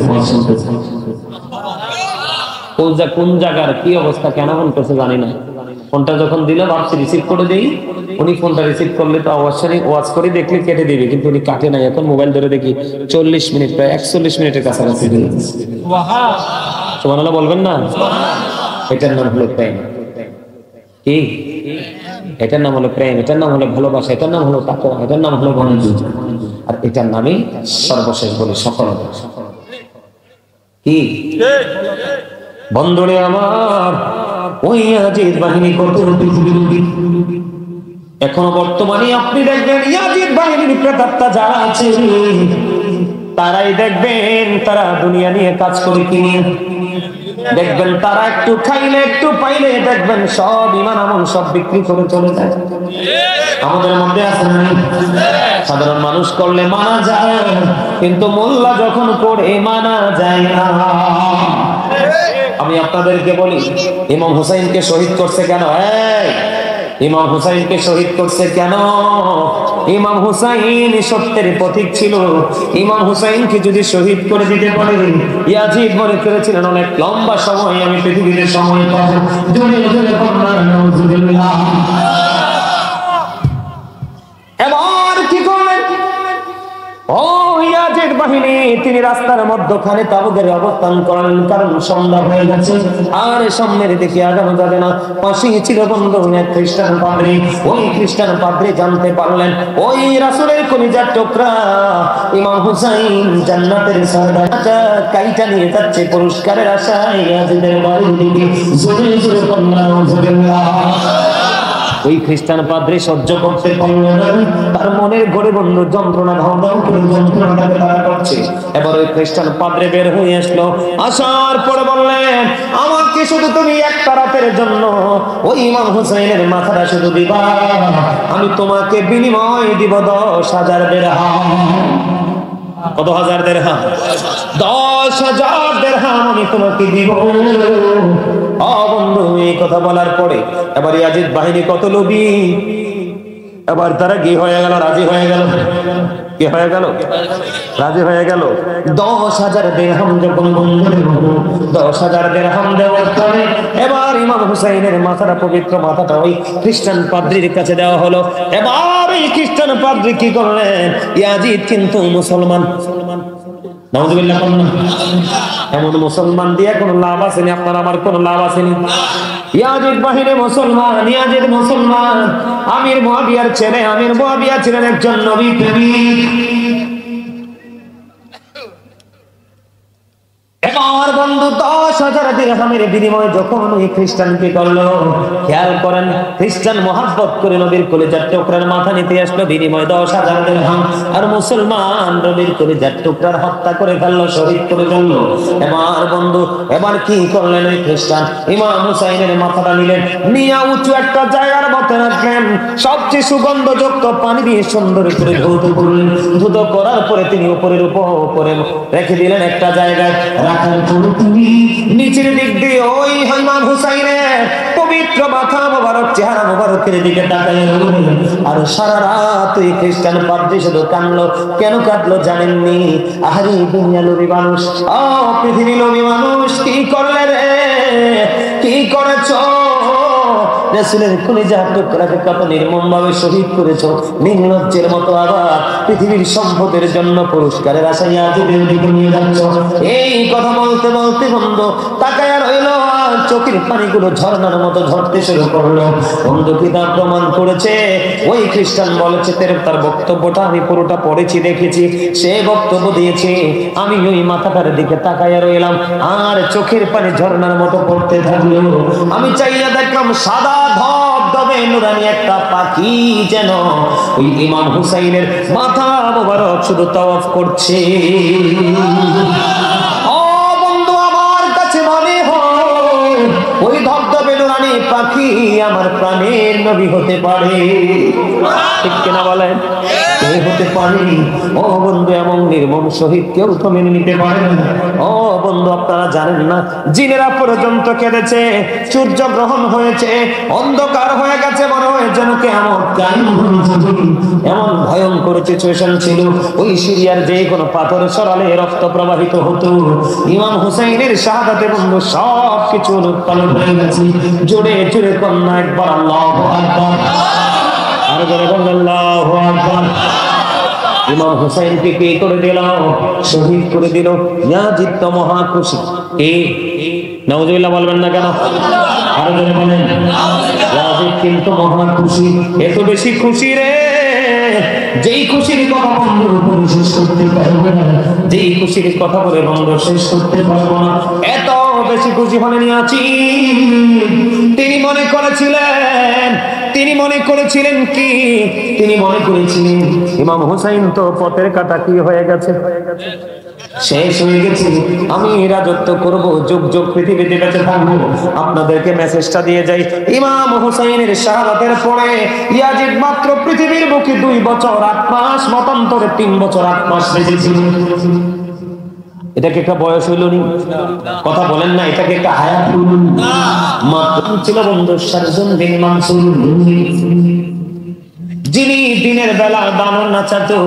কোন জায়গার কি অবস্থা, কেন ফোন করছে জানি না। ফোনটা যখন দিল ভাবছি রিসিভ করে দেই, উনি ফোনটা রিসিভ করলে তো অবশ্যই ওয়াচ করে দেখলে কেটে দিবে, কিন্তু উনি কাটে নাই। এখন মোবাইল ধরে দেখি 40 মিনিট, প্রায় 41 মিনিটের কাছাকাছি। সুবহানাল্লাহ বলবেন না? এটার নাম হলো প্রেম। কি? এটার নাম হলো প্রেম, এটার নাম হলো ভালোবাসা, এটার নাম হলো তাকওয়া, এটার নাম হলো বন্ধু, আর এটার নামই সর্বশেষ বলে সফলতা। কি বন্ধুরে আমার, ওই ইয়াজিদ বাহিনী কত এখনো বর্তমানে আপনি দেখবেন ইয়াজিদ বাহিনীর প্রেতাত্মা যারা আছে তারাই দেখবেন তারা দুনিয়া নিয়ে কাজ করে কিনে। দেখবেন তারা একটু খাইলে একটু পাইলে দেখবেন সব ঈমান আমল সব বিক্রি করে চলে যায়। আমাদের মধ্যে আছে না? সাধারণ মানুষ করলে মানা যায়, কিন্তু মোল্লা যখন করে মানা যায় না। আমি আপনাদেরকে বলি, ইমাম হুসাইনকে শহীদ করছে কেন? ইমাম হুসাইনকে শহীদ করছে কেন? ইমাম হুসাইন সত্যের প্রতীক ছিল। ইমাম হুসাইনকে যদি শহীদ করে দিতে পারে, ইয়াজিদ মনে করেছিলেন অনেক লম্বা সময় আমি পৃথিবীতে সময় পাবো। জোরে জোরে বলুন নাউজুবিল্লাহ। এবার কি করলেন? ও ইয়াজিদ বাহিনী তিনি রাস্তার মধ্যখানে তাবুদের অবস্থান করেন, কারণ সন্ধ্যা হয়ে গেছে আর সামনের দিকে আগানো যাবে না। পাশেই ছিল বন্ধু এক খ্রিস্টান পাদ্রী। ওই খ্রিস্টান পাদ্রী জানতে পারলেন ওই রাসূলের কলিজার টুকরা ইমাম হুসাইন জান্নাতের সাদাটা কাইটা নিয়ে যাচ্ছে পুরস্কারের আশায় ইয়াজিদের বাড়ির দিকে। জোরে জোরে বলুন নাউজুবিল্লাহ। ওই খ্রিস্টান পাদ্রী সহ্য করতে পারল না, তার মনের ঘরে বন্ধু যন্ত্রণা ধাও ধাও করে যন্ত্রণাটাকে তারা করছে। এবার ওই খ্রিস্টান পাদ্রী বের হয়ে আসলো, আসার পরে বললেন আমাকে শুধু তুমি একটা রাতের জন্য ওই ইমাম হুসাইনের মাথাটা শুধু দিবা, আমি তোমাকে বিনিময় দিব 10,000 দিরহাম। কত হাজার দিরহাম? 10,000 দিরহাম আমি তোমাকে দিব। ও বন্ধু, এই কথা বলার পরে এবার ইয়াজিদ বাহিনী কত লোভী, এবার তারা কি হয়ে গেল? রাজি হয়ে গেল। কি হয়ে গেল? রাজি হয়ে গেল। 10,000 দিরহাম যখন বন্ধু 10,000 দিরহাম দেওয়ার পরে এবার ইমাম হুসাইনের মাথাটা, পবিত্র মাথাটা ওই খ্রিস্টান পাদ্রীর কাছে দেওয়া হলো। এবার এই খ্রিস্টান পাদ্রী কি করলেন? ইয়াজিদ কিন্তু মুসলমান। নাউজুবিল্লাহ। এমন মুসলমান দিয়ে কোনো লাভ আসেনি, আপনার আমার কোনো লাভ আসেনি। ইয়াজিদ বাহিনী মুসলমান, ইয়াজিদ মুসলমান, আমির মুআবিয়ার ছেলে। আমির মুআবিয়া ছিলেন একজন নবী প্রেমিক। এবার বন্ধু 10,000 দিরহামের বিনিময়ে যখন ওই খ্রিস্টান কি করলো, খেয়াল করেন, খ্রিস্টান মহব্বত করে নবীর কলিজার টুকরার মাথা নিতে আসলো বিনিময় 10,000 দিরহাম, আর মুসলমান নবীর কলিজার টুকরার হত্যা করে ফেললো, শহীদ করে ফেললো। এবার বন্ধু এবার কি করলেন? ওই খ্রিস্টান ইমাম হুসাইনের মাথাটা নিলেন, নিয়ে উঁচু একটা জায়গার মধ্যে রাখলেন, সবচেয়ে সুগন্ধযুক্ত পানি দিয়ে সুন্দর করে ধৌত করলেন। ধৌত করার পরে তিনি উপরে রেখে দিলেন একটা জায়গায়। নিচের দিক দিয়ে ওই ইমাম হুসাইনের পবিত্র মাথা মোবারক, চেহারা মোবারকের দিকে তাকায় আর সারা রাত ওই খ্রিস্টান পাদ্রী শুধু কাঁদলো। কেন কাঁদলো জানেননি? আহারে দুনিয়া লোভী মানুষ, ও পৃথিবী লোভী মানুষ, কি করলে রে? কি করেছো? রাসূলের কলিজার টুকরাকে কত নির্মমভাবে শহীদ করেছো, নির্লজ্জের মতো আবার পৃথিবীর সম্পদের জন্য পুরস্কারের আশায় ইয়াজিদের দিকে নিয়ে যাচ্ছ। এই কথা বলতে বলতে বন্ধু তাকায় রইল, আর চোখের পানিগুলো ঝর্ণার মতো ঝরতে শুরু করলো। বন্ধু কিতাব প্রমাণ করেছে, ওই খ্রিস্টান বলেছে তার বক্তব্যটা আমি পুরোটা পড়েছি, দেখেছি, সে বক্তব্য দিয়েছে। আমি ওই মাথাটার দিকে তাকায় রইলাম, আর চোখের পানি ঝর্ণার মতো পড়তে থাকলো। আমি চাইয়া দেখলাম সাদা ধবধবে নুরানি একটা পাখি যেন ওই ইমাম হুসাইনের মাথা মোবারক শুধু তাওয়াফ করছে। ও বন্ধু, আমার কাছে মনে হয় ওই ধবধবে নুরানি পাখি আমার প্রাণের নবী হতে পারে। ঠিক কিনা বলেন? কে হতে পারে? ও বন্ধু, এমন নির্মম শহীদ কেউ তো মেনে নিতে পারে না। ও বন্ধু, আপনারা জানেন না, জিনেরা পর্যন্ত কেঁদেছে। সূর্য গ্রহণ হয়েছে, অন্ধকার হয়ে গেছে, মনে হয় যেন কিয়ামত কায়েম হয়েছে। এমন ভয়ঙ্কর সিচুয়েশন ছিল, ওই সিরিয়ার যে কোনো পাথর সরালে রক্ত প্রবাহিত হতো। ইমাম হুসাইনের শাহাদাতে বন্ধু সব কিছু উলটপালট হয়ে গেছে। জোরে জোরে কন্যা একবার আল্লাহু আকবার, আর জোরে বলেন আল্লাহু আকবার। ইমাম হুসাইনকে কি করে দিল? শহীদ করে দিল। ইয়াজিদ তো মহা খুশি। নাউজুবিল্লাহ বলবেন না কেন? আর জোরে বলেন। ইয়াজিদ কিন্তু মহা খুশি, এত বেশি খুশি রে, যেই খুশির কথা বন্ধু শেষ করতে পারবো না, যেই খুশির কথা বলে বন্ধু শেষ করতে পারবো না, এত বেশি খুশি হলেন ইয়াজিদ। তিনি মনে করেছিলেন কি? তিনি মনে করেছিলেন ইমাম হুসাইন তো পথের কাটা কি হয়ে গেছে। শেষ হয়ে গেছে, আমি রাজত্ব করব, যুগ যুগ পৃথিবীতে বেঁচে থাকবো। আপনাদেরকে মেসেজটা দিয়ে যাই, ইমাম হুসাইনের শাহাদাতের পরে ইয়াজিদ মাত্র পৃথিবীর বুকে 2 বছর 8 মাস, মতান্তরে 3 বছর 8 মাস বেঁচেছিল। এটাকে একটা বয়স হইল নি? কথা বলেন না, এটাকে একটা হায়াত হইল না? মাত্র ছিল বন্ধু শারজুন বিন মানসুর, যিনি দিনের বেলা বানর নাচাতো,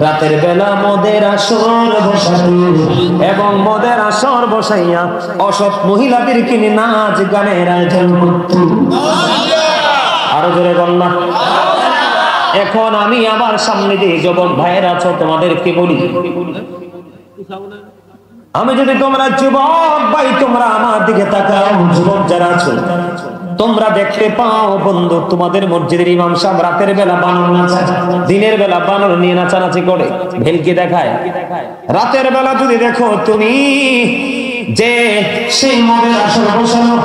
রাতের বেলা মদের আসর বসাতো, এবং মদের আসর বসাইয়া অসৎ মহিলাদের কিনে নাচ গানের আয়োজন করত। আরো জোরে বলনা। এখন আমি আবার সামনে দিয়ে যুবক ভাইয়েরা আছো, তোমাদেরকে বলি, আমি যদি তোমরা যুবক ভাই তোমরা আমার দিকে তাকাও, যুবক যারা আছো তোমরা দেখতে পাও বন্ধু, তোমাদের মসজিদের ইমাম সাহেব রাতের বেলা বানর নাচায়, দিনের বেলা বানর নিয়ে নাচানাচি করে, ভেলকি দেখায়। রাতের বেলা যদি দেখো তুমি যে সেই মদের আসর বসানো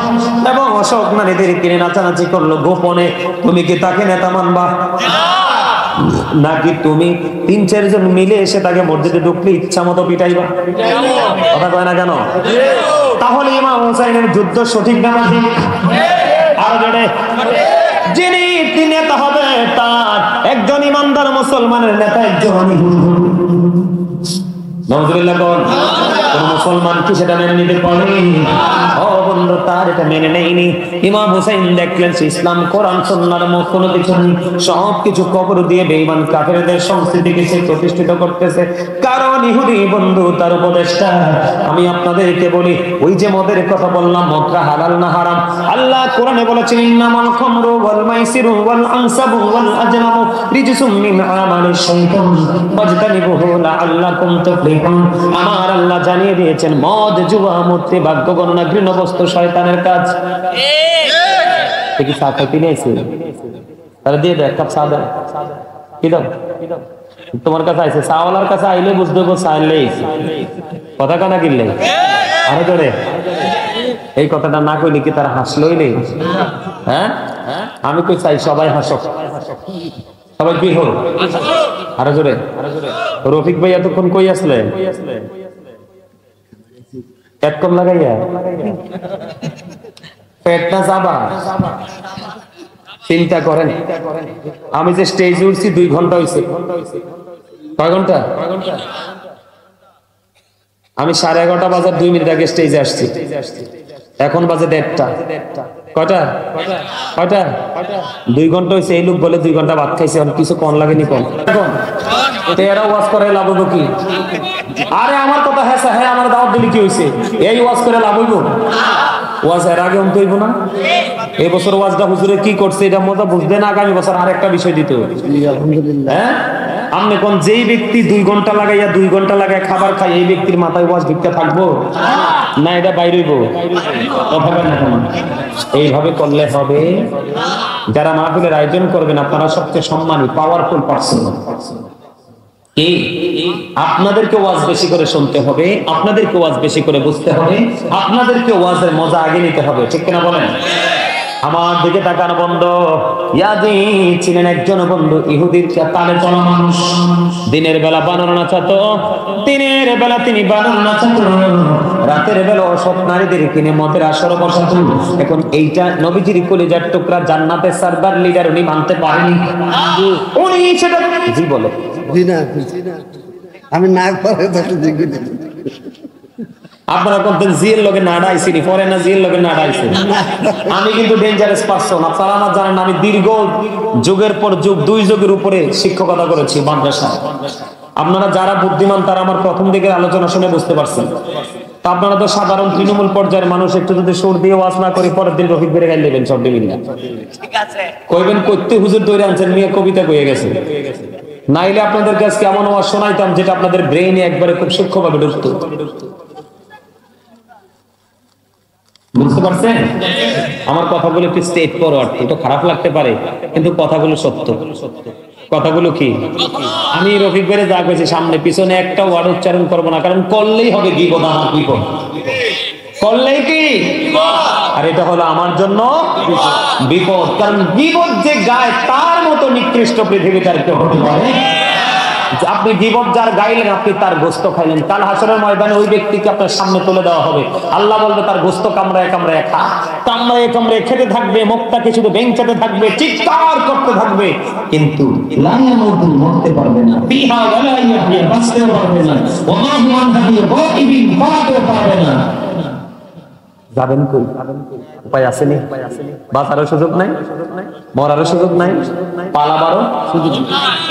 এবং অসৎ নারীদের কিনে নাচানাচি করলো গোপনে, তুমি কি তাকে নেতা মানবা? নাকি তুমি 3-4 জন মিলে এসে তাকে মসজিদে ঢুকলে ইচ্ছা মতো পিটাইবা? কথা কয় না কেন? তাহলে ইমাম হুসাইনের যুদ্ধ সঠিক না ঠিক? আর জোরে, যিনি নেতা হবে তার একজন ইমানদার মুসলমানের নেতা একজন নাউজুবিল্লাহ কোন মুসলমান কি সেটা মেনে নিতে পারে? ও বন্ধু, তার এটা মেনে নেয়নি। ইমাম হুসাইন দেখলেন ইসলাম কোরআন সুন্নাহর মুখ কোনো কিছু নেই, সবকিছু কবর দিয়ে বেঈমান কাফেরদের সংস্কৃতিকে সে প্রতিষ্ঠিত করতেছে। কারণ ইহুদি বন্ধু তার উপদেষ্টা। আমি আপনাদেরকে বলি, ওই যে মদের কথা বললাম, মদটা হালাল না হারাম? আল্লাহ কোরআনে বলেছেন, ইন্নামাল খামরু ওয়াল মাইসিরু ওয়াল আনসাবু ওয়াল আজলামু রিজসুম মিন আমালিশ শাইতান ফাজতানিবুহু লাআল্লাকুম তুফলিহুন। আমার আল্লাহ জানিয়ে দিয়েছেন, মদ, জুয়া, মূর্তি, ভাগ্য গণনা, ঘৃণ বস্তু শয়তানের কাজ। কি চা খাইতে নিয়েছে? তাহলে দিয়ে দে, এক কাপ চা দে। কি দাও? তোমার কাছে আইছে, চাওয়ালার কাছে আইলে বুঝতে পারবো চাইলেই কথা কানা কিনলে। আরে ধরে এই কথাটা না কইলে কি তারা হাসলোই নেই? হ্যাঁ, আমি কই চাই সবাই হাসক, সবাই কি হোক। আরো জোরে। রফিক ভাই এতক্ষণ কই আসলে? পেট কম লাগাইয়া পেট না যাবা? চিন্তা করেন, আমি যে স্টেজে উঠছি 2 ঘন্টা হয়েছে। কয় ঘন্টা? আমি 11:30 বাজার 2 মিনিট আগে স্টেজে আসছি, এখন বাজে 1:30টা। কয়টা? 2 ঘন্টা হয়েছে। এই লোক বলে 2 ঘন্টা ভাত খাইছে, কিছু কম লাগেনি? কম এখন তেরা ওয়াজ করে লাভ হইব কি? আরে আমার কথা হ্যাঁ আমার দাওয়াত দিলে কি হয়েছে? এই ওয়াজ করে লাভ হইব? ওয়াজ এর আগে অন্ত হইব না? এই বছর ওয়াজটা হুজুরে কি করছে এটা মজা বুঝবে না, আগামী বছর আরেকটা বিষয় দিতে হবে। হ্যাঁ, আপনি কোন যেই ব্যক্তি 2 ঘন্টা লাগাইয়া 2 ঘন্টা লাগায় খাবার খায়, এই ব্যক্তির মাথায় ওয়াজ ভিক্ষা থাকবো না? এটা বাইরে হইব? এইভাবে করলে হবে? যারা মাহফিলের আয়োজন করবেন আপনারা সবচেয়ে সম্মানী পাওয়ারফুল পারসন। আপনাদেরকে ওয়াজ বেশি করে শুনতে হবে, আপনাদেরকে ওয়াজ বেশি করে বুঝতে হবে, আপনাদেরকে ওয়াজের মজা আগে নিতে হবে, ঠিক কিনা বলেন? আমার দিকে তাকানো বন্ধু। ইয়াজিদ ছিলেন একজন বন্ধু ইহুদির তালে চলা মানুষ। দিনের বেলা বানর নাচাতো, দিনের বেলা তিনি বানর নাচাতো, রাতের বেলা অসৎ নারীদের কিনে মদের আসর বসাতো। এখন এইটা নবীজির কলিজার টুকরা জান্নাতের সার্ভার লিডার উনি মানতে পারেনি। উনি সেটা জি বলে আমি না করে আপনারা কোনদিন জিএল লগে না ডাইছি নি, পরে না জিএল লগে না ডাইছি। আমি কিন্তু ডেঞ্জারাস পারসন, আপনারা আমার জানেন। আমি দীর্ঘ যুগের পর যুগ 2 যুগের উপরে শিক্ষকতা করেছি মাদ্রাসায়। আপনারা যারা বুদ্ধিমান তারা আমার প্রথম দিকের আলোচনা শুনে বুঝতে পারছেন। তা আপনারা তো সাধারণ তৃণমূল পর্যায়ের মানুষ, একটু যদি সুর দিয়ে ওয়াজ না করি পরের দিন রফিক বেড়ে গাইল দেবেন সব দিন। ঠিক আছে, কইবেন কইতে হুজুর তৈরি আনছেন, মেয়ে কবিতা কয়ে গেছে। নাইলে আপনাদের কাছে কেমন ওয়াজ শোনাইতাম যেটা আপনাদের ব্রেইনে একবারে খুব সূক্ষ্মভাবে ঢুকতো। বুঝতে পারছেন? আমার কথাগুলো একটু স্টেট ফরওয়ার্ড, এটা খারাপ লাগতে পারে কিন্তু কথাগুলো সত্য। কথাগুলো কি? আমি রফিক ভাইরে যা কইছি সামনে পিছনে একটা ওয়ার্ড উচ্চারণ করব না, কারণ করলেই হবে বিপদ, আমার বিপদ। করলেই কি আর এটা হলো আমার জন্য বিপদ। কারণ বিপদ যে গায় তার মতো নিকৃষ্ট পৃথিবীতে আর কেউ হতে পারে। আপনি গীবত যার গাইলেন, আপনি তার গোশত খাইলেন, কাল হাসরের ময়দানে ওই ব্যক্তিকে আপনার সামনে তুলে দেওয়া হবে। আল্লাহ বলবে তার গোশত কামড়ায় কামড়ায় খা, কামড়ায় কামড়ায় খেতে থাকবে, মুখটাকে শুধু বেঞ্চাতে থাকবে, চিৎকার করতে থাকবে, কিন্তু মরতে পারবে না, বিহা ওয়ালা ইয়াহইয়া, বাঁচতেও পারবে না, ওয়াল্লাহু আনহাদিয়া গায়বিন, পালাতেও পারবে না। যাবেন কই? উপায় আছে নি? বাঁচারও সুযোগ নাই, মরারও সুযোগ নাই, পালাবারও সুযোগ নাই।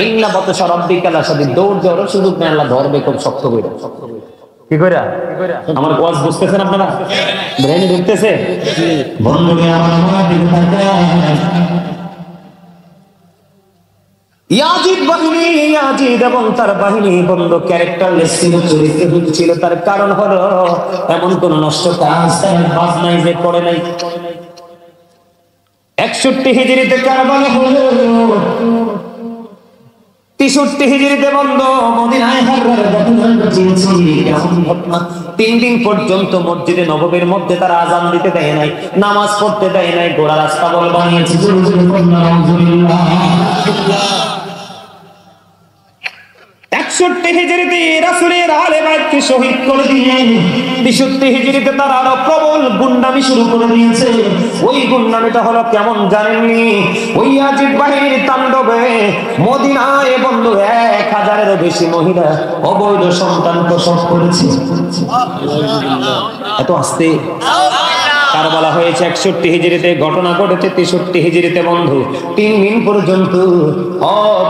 ইন্না বাতাসা রাব্বিকা লাশাদীদ, দৌড় দেওয়ারও সুযোগ নাই, আল্লাহ ধরবে খুব শক্ত করে। কি কইরা? আমার ওয়াজ বুঝতেছেন আপনারা? ব্রেনে ঢুকতেছে? বন্ধুরে আমার দিকে তাকান। ইয়াজিদ বাহিনী, ইয়াজিদ এবং তার বাহিনী বন্ধ ক্যারেক্টারলেস ছিল, চরিত্রহীন ছিল। তার কারণ হলো এমন কোন নষ্ট কাজ তার বাজ নাই যে করে নাই। 61 হিজরিতে কারবালা হলো, 63 হিজরিতে বন্ধ মদিনায় হারার ঘটনা ঘটেছে। এমন ঘটনা 3 দিন পর্যন্ত মসজিদে নববীর মধ্যে তারা আযান দিতে দেয় নাই, নামাজ পড়তে দেয় নাই, গোড়া রাস্তা বল বানিয়েছে। 61 হিজরিতে রাসূলের আলে বাইতকে শহীদ করে দিয়ে 63 হিজরিতে তারা আরো প্রবল গুন্ডামি শুরু করে দিয়েছে। ওই গুন্ডামিটা হলো কেমন জানেননি? ওই ইয়াজিদ বাহিনীর তাণ্ডবে মদিনায় বন্ধু 1000-এরও বেশি মহিলা অবৈধ সন্তান প্রসব করেছে। এত আস্তে কারবালা হয়েছে 61 হিজরিতে, ঘটনা ঘটেছে 63 হিজরিতে বন্ধু। 3 দিন পর্যন্ত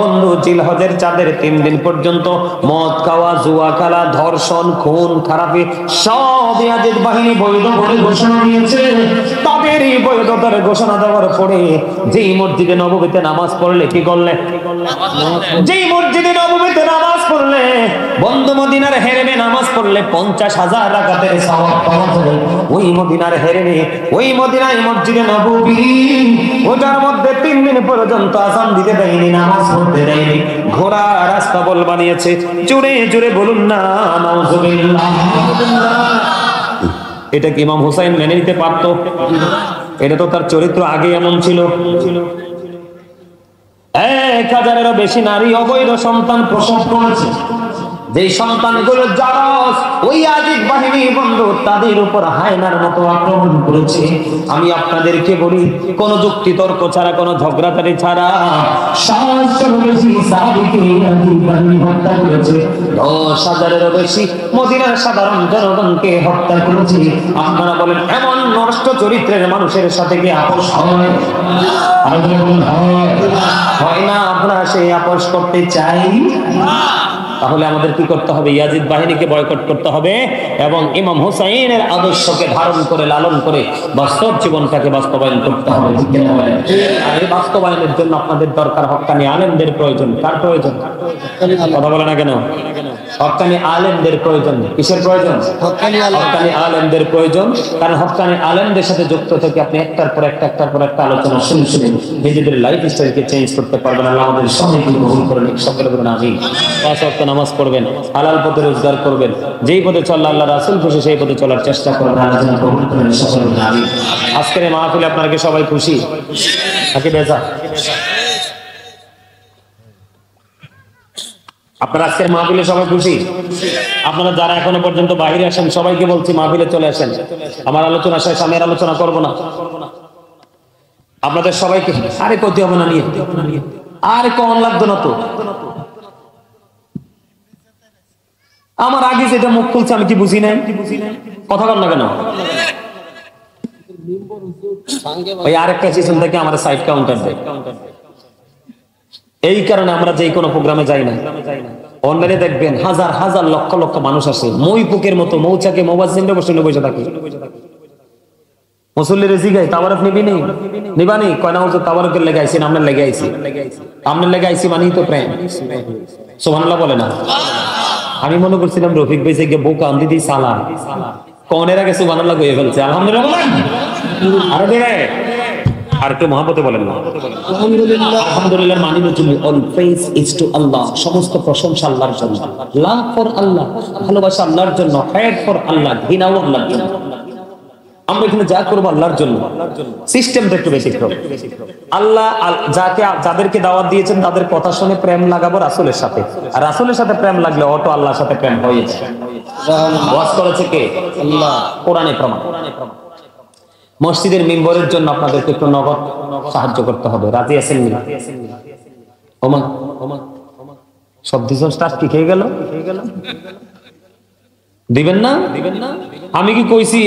বন্ধু জিলহজের চাঁদের 3 দিন পর্যন্ত মদ খাওয়া, জুয়া খেলা, ধর্ষণ, খুন খারাপি সব ইয়াজিদ বাহিনী বৈধ বলে ঘোষণা দিয়েছে। তাদের এই বৈধতার ঘোষণা দেওয়ার পরে যেই মসজিদে নববীতে নামাজ পড়লে কি করলে? যেই মসজিদে নববীতে নামাজ পড়লে, বন্ধু মদিনার হেরেমে নামাজ পড়লে 50,000 রাকাতের সওয়াব পাওয়া যাবে। ওই মদিনার হেরেমে, ওই মদিনায় মসজিদে নববী, ওটার মধ্যে 3 দিন পর্যন্ত আযান দিতে দেয়নি, নামাজ পড়তে দেয়নি, ঘোড়া রাস্তা বল বানিয়েছে। জোরে জোরে বলুন না নাউজুবিল্লাহ। এটা কি ইমাম হুসাইন মেনে নিতে পারত? এটা তো তার চরিত্র আগে এমন ছিল। 1000-এরও বেশি নারী অবৈধ সন্তান প্রসব করেছে। যেই সন্তানগুলো জারজ, ওই ইয়াজিদ বাহিনী বন্ধু তাদের উপর হায়নার মতো আক্রমণ করেছে। আমি আপনাদেরকে বলি, কোন যুক্তি তর্ক ছাড়া, কোন ঝগড়াঝাটি ছাড়া 700-এরও বেশি সাহাবীকে ইয়াজিদ বাহিনী হত্যা করেছে। 10,000-এরও বেশি মদিনার সাধারণ জনগণকে হত্যা করেছে। আপনারা বলেন, এমন নষ্ট চরিত্রের মানুষের সাথে কি আপোষ হয়? হয় না। আপনারা সেই আপোষ করতে চাই? তাহলে আমাদের কি করতে হবে? ইয়াজিদ বাহিনীকে বয়কট করতে হবে এবং ইমাম হুসাইনের আদর্শকে ধারণ করে, লালন করে বাস্তব জীবনটাকে বাস্তবায়ন করতে হবে। আর এই বাস্তবায়নের জন্য আপনাদের দরকার হক্কানি আলেমদের প্রয়োজন। কার প্রয়োজন? কথা বলে না কেন? হক্কানি আলেমদের প্রয়োজন। কিসের প্রয়োজন? হক্কানি আলেমদের প্রয়োজন। কারণ হক্কানি আলেমদের সাথে যুক্ত থেকে আপনি একটার পর একটা আলোচনা শুনে শুনে নিজেদের লাইফ স্টাইলকে চেঞ্জ করতে পারবেন। আল্লাহ আমাদের সবাইকে কবুল করেন। সকলে বলেন আমিন। 5 ওয়াক্ত নামাজ পড়বেন, হালাল পথে রোজগার করবেন, যেই পথে চললে আল্লাহ রাসূল খুশি সেই পথে চলার চেষ্টা করবেন। আল্লাহ কবুল করেন। সকলে বলেন আমিন। আজকের এই মাহফিলে আপনারা কি সবাই খুশি নাকি বেজার? আপনারা আজকের মাহফিলে সবাই খুশি? আপনারা যারা এখনো পর্যন্ত বাইরে আসেন সবাইকে বলছি মাহফিলে চলে আসেন। আমার আলোচনা শেষ, আমি আর আলোচনা করব না। আপনাদের সবাইকে আরে কইতে হবে না, নিয়ে আরে কোন লাগতো না তো। আমার আগে যেটা মুখ খুলছে আমি কি বুঝি নাই? কথা বল না কেন? ওই আরেকটা সিস্টেম থেকে আমার সাইড কাউন্টার দেয়। এই কারণে আমরা যে কোনো প্রোগ্রামে যাই না। অনলাইনে দেখবেন হাজার হাজার লক্ষ লক্ষ মানুষ আসে, মই পোকের মতো মৌচাকে মোবাজিনে বসে বসে থাকে। মুসল্লির জিগাই তাওয়ারক নিবি নেই, নিবানি কয় না হুজুর তাওয়ারকের লেগে আইছি, আমরা লেগে আইছি। আমরা লেগে আইছি মানেই তো প্রেম। সুবহানাল্লাহ বলে না? আমি মনে করছিলাম রফিক ভাই থেকে বোকা আন্দি দি সালা কনের আগে সুবহানাল্লাহ কইয়ে ফেলছে। আলহামদুলিল্লাহ বলেন আরে দেরে আর একটু মহব্বতে বলেন না আলহামদুলিল্লাহ। আলহামদুলিল্লাহ মানি নতুন অল প্রেজ ইজ টু আল্লাহ। সমস্ত প্রশংসা আল্লাহর জন্য। লাভ ফর আল্লাহ, ভালোবাসা আল্লাহর জন্য। হেড ফর আল্লাহ, ঘৃণাও আল্লাহর জন্য। আমরা এখানে যা করবো আল্লাহর জন্য, সিস্টেমটা একটু বেশি। আল্লাহ যাদেরকে দাওয়াত দিয়েছেন তাদের কথা শুনে প্রেম লাগাবো রাসূলের সাথে, আর রাসূলের সাথে প্রেম লাগলে অটো আল্লাহর সাথে প্রেম হয়েছে। ওয়াজ করেছে কে? আল্লাহ, কোরআনে প্রমাণ। মসজিদের মিম্বরের জন্য আপনাদেরকে একটু নগদ সাহায্য করতে হবে, রাজি আছেন? ওমা সব দিশন স্টার্ট কি খেয়ে গেল? দিবেন না? আমি কি কইছি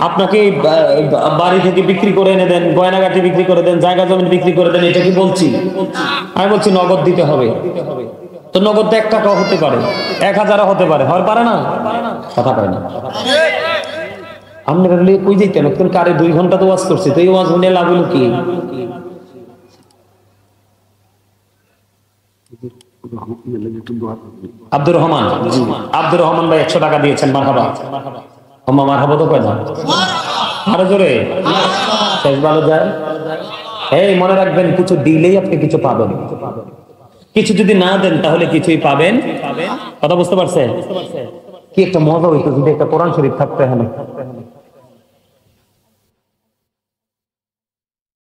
আপনাকে বাড়ি থেকে বিক্রি করে এনে দেন, গয়নাগাটি বিক্রি করে দেন, জায়গা জমি বিক্রি করে দেন, এটা কি বলছি? আমি বলছি নগদ দিতে হবে। তো নগদ 1 টাকাও হতে পারে, 1000ও হতে পারে, হয় পারে না? কথা পারে না। আপনারা কই যাইতেন? কারে 2 ঘন্টা তো ওয়াজ করছি, তো এই ওয়াজ শুনে লাভ হলো কি? আব্দুর রহমান ভাই 100 টাকা দিয়েছেন, মারহাবা। মারহাবা তো কয় না, আরো জোরে, শেষ ভালো যায়। এই মনে রাখবেন, কিছু দিলেই আপনি কিছু পাবেন, কিছু যদি না দেন তাহলে কিছুই পাবেন। কথা বুঝতে পারছেন? কি একটা মজা হইতো যদি একটা কোরআন শরীফ থাকতো এখানে।